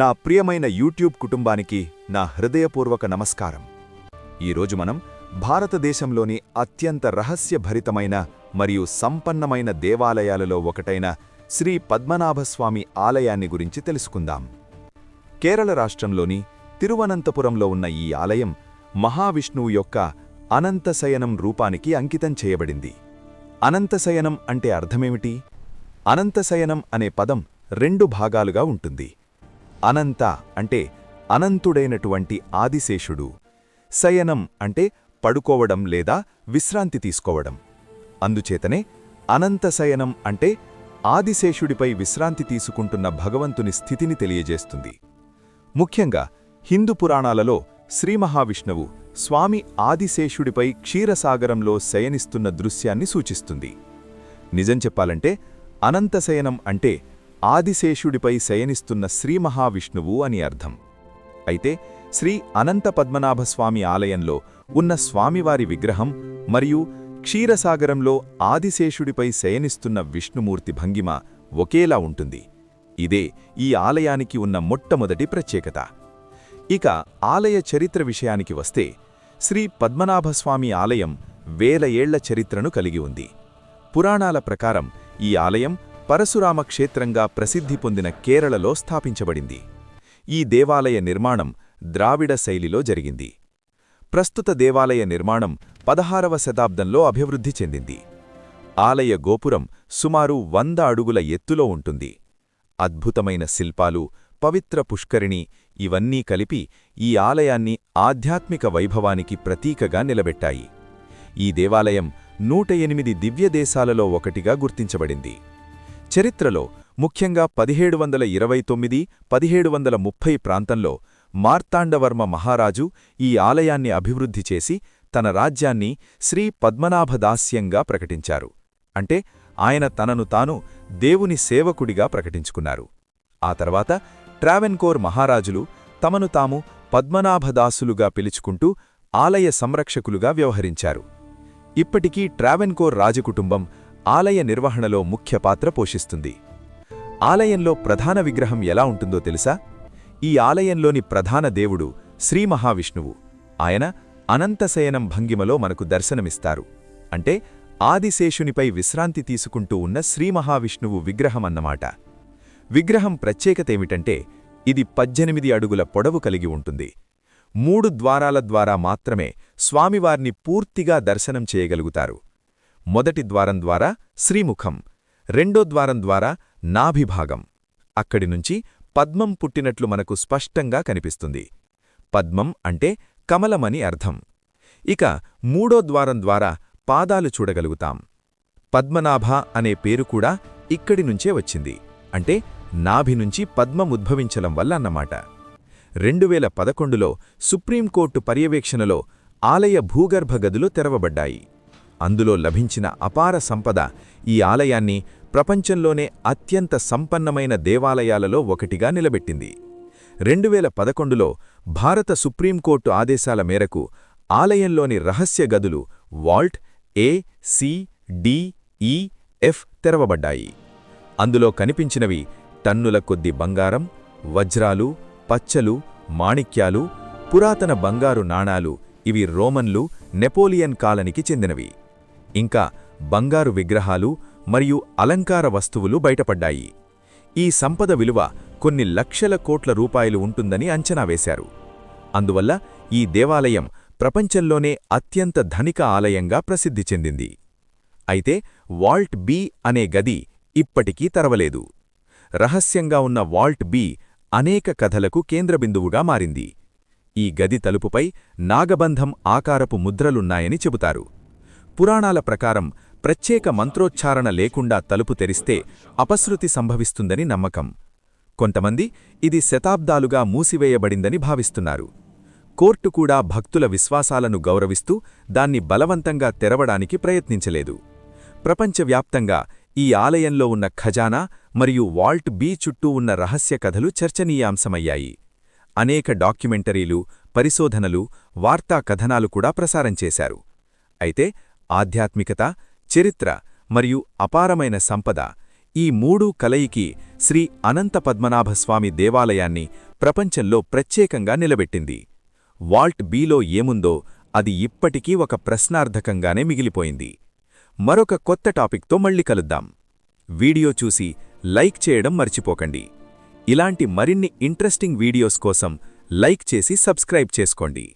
నా ప్రియమైన యూట్యూబ్ కుటుంబానికి నా హృదయపూర్వక నమస్కారం. ఈరోజు మనం భారతదేశంలోని అత్యంత రహస్యభరితమైన మరియు సంపన్నమైన దేవాలయాలలో ఒకటైన శ్రీ పద్మనాభస్వామి ఆలయాన్ని గురించి తెలుసుకుందాం. కేరళ రాష్ట్రంలోని తిరువనంతపురంలో ఉన్న ఈ ఆలయం మహావిష్ణువు యొక్క అనంతశయనం రూపానికి అంకితం చేయబడింది. అనంతశయనం అంటే అర్థమేమిటి? అనంతశయనం అనే పదం రెండు భాగాలుగా ఉంటుంది. అనంత అంటే అనంతుడైనటువంటి ఆదిశేషుడు, శయనం అంటే పడుకోవడం లేదా విశ్రాంతి తీసుకోవడం. అందుచేతనే అనంతశయనం అంటే ఆదిశేషుడిపై విశ్రాంతి తీసుకుంటున్న భగవంతుని స్థితిని తెలియజేస్తుంది. ముఖ్యంగా హిందూ పురాణాలలో శ్రీమహావిష్ణువు స్వామి ఆదిశేషుడిపై క్షీరసాగరంలో శయనిస్తున్న దృశ్యాన్ని సూచిస్తుంది. నిజం చెప్పాలంటే అనంతశయనం అంటే ఆదిశేషుడిపై శయనిస్తున్న శ్రీమహావిష్ణువు అని అర్థం. అయితే శ్రీ అనంత పద్మనాభస్వామి ఆలయంలో ఉన్న స్వామివారి విగ్రహం మరియు క్షీరసాగరంలో ఆదిశేషుడిపై శయనిస్తున్న విష్ణుమూర్తి భంగిమ ఒకేలా ఉంటుంది. ఇదే ఈ ఆలయానికి ఉన్న మొట్టమొదటి ప్రత్యేకత. ఇక ఆలయ చరిత్ర విషయానికి వస్తే శ్రీ పద్మనాభస్వామి ఆలయం వేల ఏళ్ల చరిత్రను కలిగి ఉంది. పురాణాల ప్రకారం ఈ ఆలయం పరశురామ క్షేత్రంగా ప్రసిద్ధి పొందిన కేరళలో స్థాపించబడింది. ఈ దేవాలయ నిర్మాణం ద్రావిడ శైలిలో జరిగింది. ప్రస్తుత దేవాలయ నిర్మాణం 16వ శతాబ్దంలో అభివృద్ధి చెందింది. ఆలయ గోపురం సుమారు 100 అడుగుల ఎత్తులో ఉంటుంది. అద్భుతమైన శిల్పాలు, పవిత్ర పుష్కరిణి ఇవన్నీ కలిపి ఈ ఆలయాన్ని ఆధ్యాత్మిక వైభవానికి ప్రతీకగా నిలబెట్టాయి. ఈ దేవాలయం 108 దివ్యదేశాలలో ఒకటిగా గుర్తించబడింది. చరిత్రలో ముఖ్యంగా 1729–1730 ప్రాంతంలో మార్తాండవర్మ మహారాజు ఈ ఆలయాన్ని అభివృద్ధి చేసి తన రాజ్యాన్ని శ్రీ పద్మనాభదాస్యంగా ప్రకటించారు. అంటే ఆయన తనను తాను దేవుని సేవకుడిగా ప్రకటించుకున్నారు. ఆ తర్వాత ట్రావెన్కోర్ మహారాజులు తమను తాము పద్మనాభదాసులుగా పిలుచుకుంటూ ఆలయ సంరక్షకులుగా వ్యవహరించారు. ఇప్పటికీ ట్రావెన్కోర్ రాజకుటుంబం ఆలయ నిర్వహణలో ముఖ్య పాత్ర పోషిస్తుంది. ఆలయంలో ప్రధాన విగ్రహం ఎలా ఉంటుందో తెలుసా? ఈ ఆలయంలోని ప్రధాన దేవుడు శ్రీ మహావిష్ణువు. ఆయన అనంతశయనం భంగిమలో మనకు దర్శనమిస్తారు. అంటే ఆదిశేషునిపై విశ్రాంతి తీసుకుంటూ ఉన్న శ్రీ మహావిష్ణువు విగ్రహమన్నమాట. విగ్రహం ప్రత్యేకతేమిటంటే ఇది 18 అడుగుల పొడవు కలిగి ఉంటుంది. 3 ద్వారాల ద్వారా మాత్రమే స్వామివార్ని పూర్తిగా దర్శనం చేయగలుగుతారు. మొదటి ద్వారం ద్వారా శ్రీముఖం, రెండో ద్వారం ద్వారా నాభిభాగం. అక్కడి నుంచి పద్మం పుట్టినట్లు మనకు స్పష్టంగా కనిపిస్తుంది. పద్మం అంటే కమలమని అర్థం. ఇక మూడో ద్వారం ద్వారా పాదాలు చూడగలుగుతాం. పద్మనాభ అనే పేరు కూడా ఇక్కడి నుంచే వచ్చింది. అంటే నాభి నుంచి పద్మం ఉద్భవించడం వల్ల అన్నమాట. 2011లో సుప్రీంకోర్టు పర్యవేక్షణలో ఆలయ భూగర్భ గదులు తెరవబడ్డాయి. అందులో లభించిన అపార సంపద ఈ ఆలయాన్ని ప్రపంచంలోనే అత్యంత సంపన్నమైన దేవాలయాలలో ఒకటిగా నిలబెట్టింది. 2011లో భారత సుప్రీంకోర్టు ఆదేశాల మేరకు ఆలయంలోని రహస్య గదులు వాల్ట్ ఏ, సి, డి, ఈ, ఎఫ్ తెరవబడ్డాయి. అందులో కనిపించినవి టన్నుల కొద్ది బంగారం, వజ్రాలు, పచ్చలు, మాణిక్యాలు, పురాతన బంగారు నాణాలు. ఇవి రోమన్లు, నెపోలియన్ కాలనికి చెందినవి. ఇంకా బంగారు విగ్రహాలు మరియు అలంకార వస్తువులు బయటపడ్డాయి. ఈ సంపద విలువ కొన్ని లక్షల కోట్ల రూపాయలు ఉంటుందని అంచనా వేశారు. అందువల్ల ఈ దేవాలయం ప్రపంచంలోనే అత్యంత ధనిక ఆలయంగా ప్రసిద్ధి చెందింది. అయితే వాల్ట్ బి అనే గది ఇప్పటికీ తెరవలేదు. రహస్యంగా ఉన్న వాల్ట్ బి అనేక కథలకు కేంద్రబిందువుగా మారింది. ఈ గది తలుపుపై నాగబంధం ఆకారపు ముద్రలున్నాయని చెబుతారు. పురాణాల ప్రకారం ప్రత్యేక మంత్రోచ్చారణ లేకుండా తలుపు తెరిస్తే అపశృతి సంభవిస్తుందని నమ్మకం. కొంతమంది ఇది శతాబ్దాలుగా మూసివేయబడిందని భావిస్తున్నారు. కోర్టు కూడా భక్తుల విశ్వాసాలను గౌరవిస్తూ దాన్ని బలవంతంగా తెరవడానికి ప్రయత్నించలేదు. ప్రపంచవ్యాప్తంగా ఈ ఆలయంలో ఉన్న ఖజానా మరియు వాల్ట్ బి చుట్టూ ఉన్న రహస్య కథలు చర్చనీయాంశమయ్యాయి. అనేక డాక్యుమెంటరీలు, పరిశోధనలు, వార్తా కథనాలు కూడా ప్రసారం చేశారు. అయితే ఆధ్యాత్మికత, చరిత్ర మరియు అపారమైన సంపద ఈ మూడూ కలయికి శ్రీ అనంత పద్మనాభస్వామి దేవాలయాన్ని ప్రపంచంలో ప్రత్యేకంగా నిలబెట్టింది. వాల్ట్ బిలో ఏముందో అది ఇప్పటికీ ఒక ప్రశ్నార్థకంగానే మిగిలిపోయింది. మరొక కొత్త టాపిక్తో మళ్ళీ కలుద్దాం. వీడియో చూసి లైక్ చేయడం మర్చిపోకండి. ఇలాంటి మరిన్ని ఇంట్రెస్టింగ్ వీడియోస్ కోసం లైక్ చేసి సబ్స్క్రైబ్ చేసుకోండి.